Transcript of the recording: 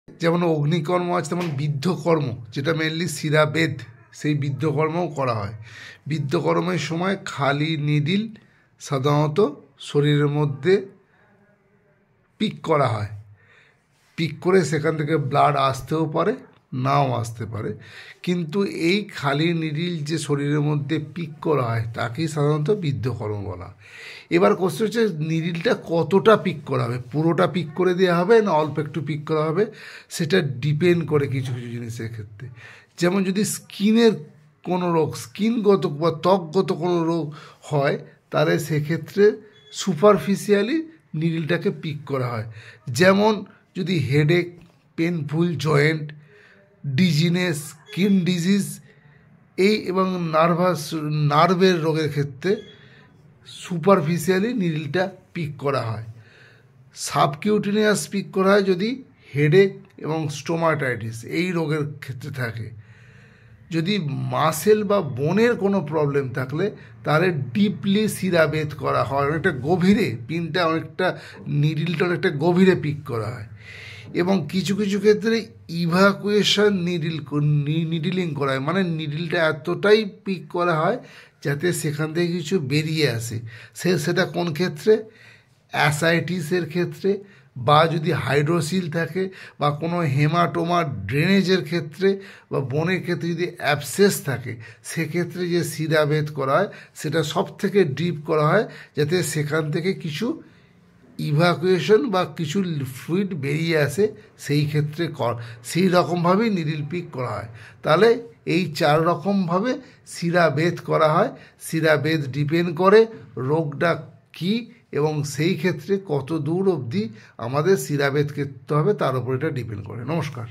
যেমন অগ্নিকর্ম আছে, তেমন বিদ্ধকর্ম, যেটা মেনলি শিরাবেদ, সেই বিদ্ধকর্মও করা হয়। বিদ্ধকর্মের সময় খালি নিডিল সাধারণত শরীরের মধ্যে পিক করা হয়। পিক করে সেখান থেকে ব্লাড আসতেও পারে, নাও আসতে পারে, কিন্তু এই খালি নিডিল যে শরীরের মধ্যে পিক করা হয় তাকেই সাধারণত বিদ্ধকর্ম বলা। এবার কোশ্চেন হচ্ছে নিডিলটা কতটা পিক করা হবে, পুরোটা পিক করে দেওয়া হবে না অল্প একটু পিক করা হবে, সেটা ডিপেন্ড করে কিছু কিছু জিনিসের ক্ষেত্রে। যেমন যদি স্কিনের কোনো রোগ, স্কিনগত বা ত্বকগত কোনো রোগ হয়, তাহলে সেক্ষেত্রে সুপারফিশিয়ালি নিডিলটাকে পিক করা হয়। যেমন যদি headache, painful joint, dizziness, skin disease এই এবং নার্ভের রোগের ক্ষেত্রে সুপারফিশিয়ালি নিডিলটা পিক করা হয়। সাবকিউটিনিয়াস পিক করা হয় যদি হেডেক এবং স্টোমাটাইটিস এই রোগের ক্ষেত্রে থাকে। যদি মাসেল বা বোনের কোনো প্রবলেম থাকলে তাহলে ডিপলি শিরাবেদ করা হয়, অনেকটা গভীরে, পিনটা অনেকটা, নিডিলটা অনেকটা গভীরে পিক করা হয়। এবং কিছু কিছু ক্ষেত্রে ইভাকুয়েশন নিডিলিং করা হয়, মানে নিডিলটা এতটাই পিক করা হয় যাতে সেখান থেকে কিছু বেরিয়ে আসে। সেটা কোন ক্ষেত্রে? অ্যাসাইটিসের ক্ষেত্রে, বা যদি হাইড্রোসিল থাকে, বা কোনো হেমাটোমা ড্রেনেজের ক্ষেত্রে, বা বোনের ক্ষেত্রে যদি অ্যাবসেস থাকে, সেক্ষেত্রে যে শিরাবেদ করা হয় সেটা সব থেকে ডিপ করা হয় যাতে সেখান থেকে কিছু ইভাকুয়েশন বা কিছু ফ্লুইড বেরিয়ে আসে, সেই ক্ষেত্রে সেই রকমভাবেই নিডিল পিক করা হয়। তাহলে এই 4 রকমভাবে শিরাবেদ করা হয়। শিরাবেদ ডিপেন্ড করে রোগটা কী এবং সেই ক্ষেত্রে কত দূর অবধি আমাদের শিরাবেদ করতে হবে তার উপর এটা ডিপেন্ড করে। নমস্কার।